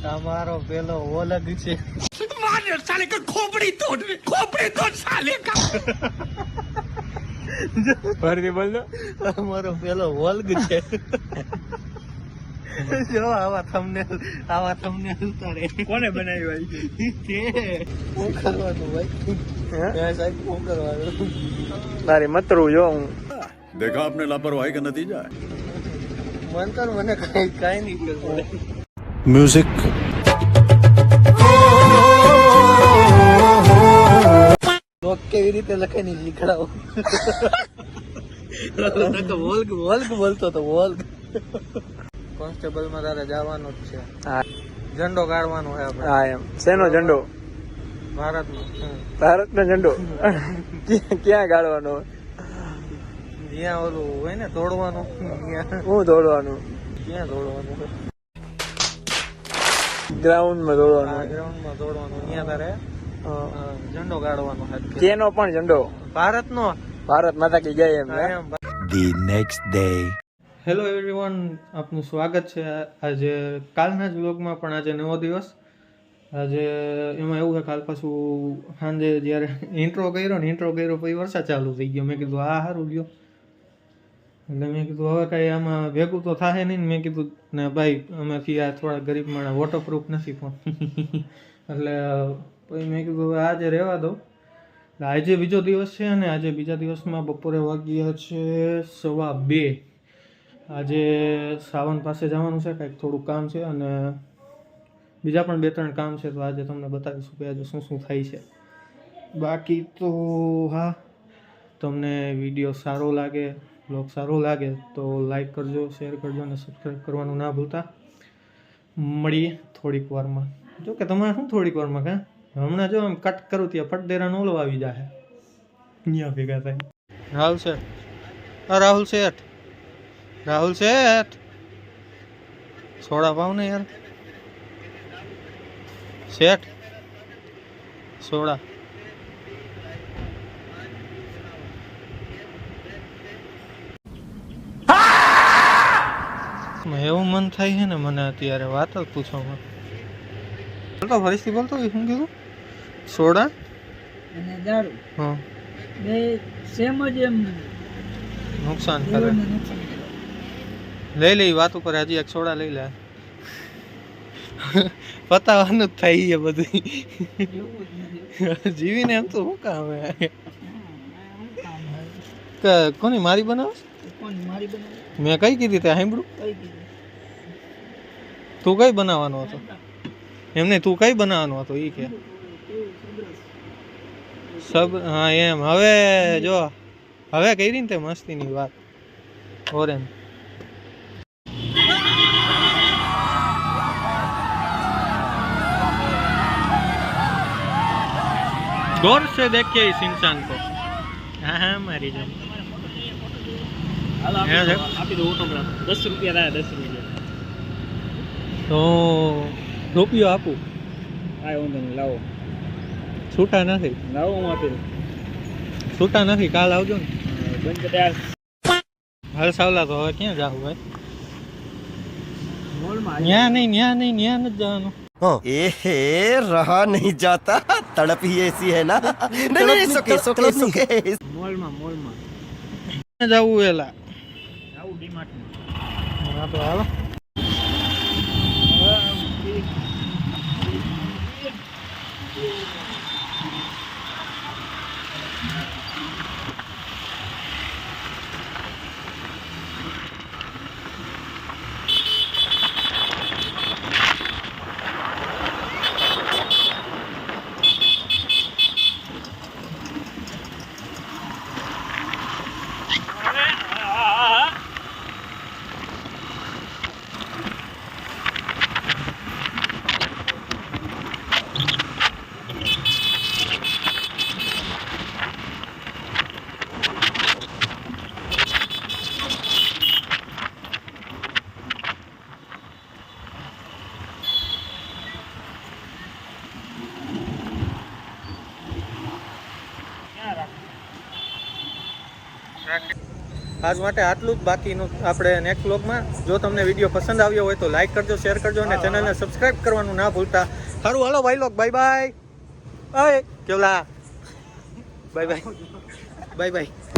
તમારો પેલો ઓલગ છે. मार साले का खोपड़ी तोड़ साले का ફરીથી બોલ દો. તમારો પેલો ઓલગ છે. જો આવા થંબનેલ ઉતારે. કોને બનાવ્યું તે શું કરવાનું ભાઈ? હે સાહેબ શું કરવાનું? તારી મતરું જો હું. देखा आपने लापरवाही का नतीजा મન કર મને કઈ નહીં કરવું. म्यूजिक લોક કેવી રીતે લખે ની શીખડાવો. વોલ્ગ બોલતો તો વોલ્ગ. કોન્સ્ટેબલ માં તારે જવાનું જ છે. હા ઝંડો કાઢવાનો છે આપણે. હા એમ. શેનો ઝંડો? ભારતનો. ભારતનો ઝંડો. ક્યાં ગાળવાનો? જ્યાં ઓલું હોય ને દોડવાનું હું દોડવાનું? ક્યાં દોડવાનું? ગ્રાઉન્ડમાં દોડવાનું. ગ્રાઉન્ડમાં દોડવાનું. ત્યાં તારે હા. ઝંડો કાઢવાનો છે. કેનો પણ ઝંડો? ભારતનો. ભારત માતા કી જય એમ. the next day hello everyone, આપનું સ્વાગત છે આજે કાલના જ વ્લોગમાં. પણ આજે નવો દિવસ. આજે એમાં એવું છે, કાલ પાછું સાંજે જ્યારે ઇન્ટ્રો કર્યો પછી વરસાદ ચાલુ થઈ ગયો. મેં કીધું આ સારું લ્યો. એટલે મેં કીધું હવે કાંઈ આમાં ભેગું તો થાય નહીં ને. મેં કીધું ને ભાઈ અમેથી આ થોડા ગરીબ માણસ વોટરપ્રૂફ નથી ફોન. એટલે પછી મેં કીધું હવે આજે રહેવા દો. આજે બીજો દિવસ છે અને આજે બીજા દિવસમાં બપોરે વાગ્યા છે 2:15. આજે સાવન પાસે જવાનું છે, કંઈક થોડું કામ છે અને બીજા પણ 2-3 કામ છે. તો આજે તમને બતાવીશું કે આજે શું શું થાય છે. બાકી તો હા, તમને વિડીયો સારો લાગે, બ્લોગ સારો લાગે તો લાઈક કરજો, શેર કરજો અને સબસ્ક્રાઈબ કરવાનું ના ભૂલતા. મળીએ થોડીક વારમાં. જો કે તમારે શું થોડીક વારમાં કાં હમણાં જો આમ કટ કરું ત્યાં ફટદેરાનો ઓલો આવી જાય. અહીંયા ભેગા થાય. રાહુલ શેઠ, રાહુલ શેઠ સોડા પાવ ને યાર. શેઠ સોડા. એવું મન થાય છે ને મને અત્યારે વાત જ પૂછવામાં. બોલતો ફરીથી બોલતો શું કીધું? સોડા અને દારૂ હા બે સેમ જ એમ નુકસાન કરે. દેવને નુકસાન કરે. લઈ લે વાત ઉપર. હજી એક સોડા લઈ લે. પતાવાનું જ થાય છે બધું. એવું જ નથી. જીવીને એમ તો શું કામ હે? શું કામ હોય? કોની મારી બનાવે? કોણ મારી બનાવી? મેં કઈ કીધી તે સાંભળ્યું? કઈ કીધું? તું કઈ બનાવવાનો હતો? એમને તું કઈ બનાવવાનો હતો એ કે સબ. હા એમ. હવે જો હવે કરી ને તે મસ્તીની વાત. ઓરેન્જ गौर से देखिए इस इंसान को. हाँ हाँ मारी जाओ. આપી દો ઓટોગ્રાફ. 10 રૂપિયા થાય. 10 રૂપિયા તો રૂપિયો આપું. કાંઈ વાંધો નહીં. લાવો છૂટા નથી. લાવો હું આપી દઉં. છૂટા નથી. કાલ આવજો ને. બંધ તૈયાર હાલ સાવલા તો હવે ક્યાં જાવ ભાઈ? મોલમાં ન્યા નહીં નથી જવાનું. एहे रहा नहीं जाता तड़प ही ऐसी है ना नहीं नहीं सुके મોલમાં જવું એલા આવું ડીમાર્ટમાં. આપણે હાલો. આજ માટે આટલું જ બાકીનું આપણે નેક્સ્ટ વ્લોગમાં. જો તમને વિડીયો પસંદ આવ્યો હોય તો લાઈક કરજો, શેર કરજો અને ચેનલને સબસ્ક્રાઇબ કરવાનું ના ભૂલતા. સારું હાલો ભાઈ લોક, બાય બાય. બાય કેવલા, બાય બાય, બાય બાય.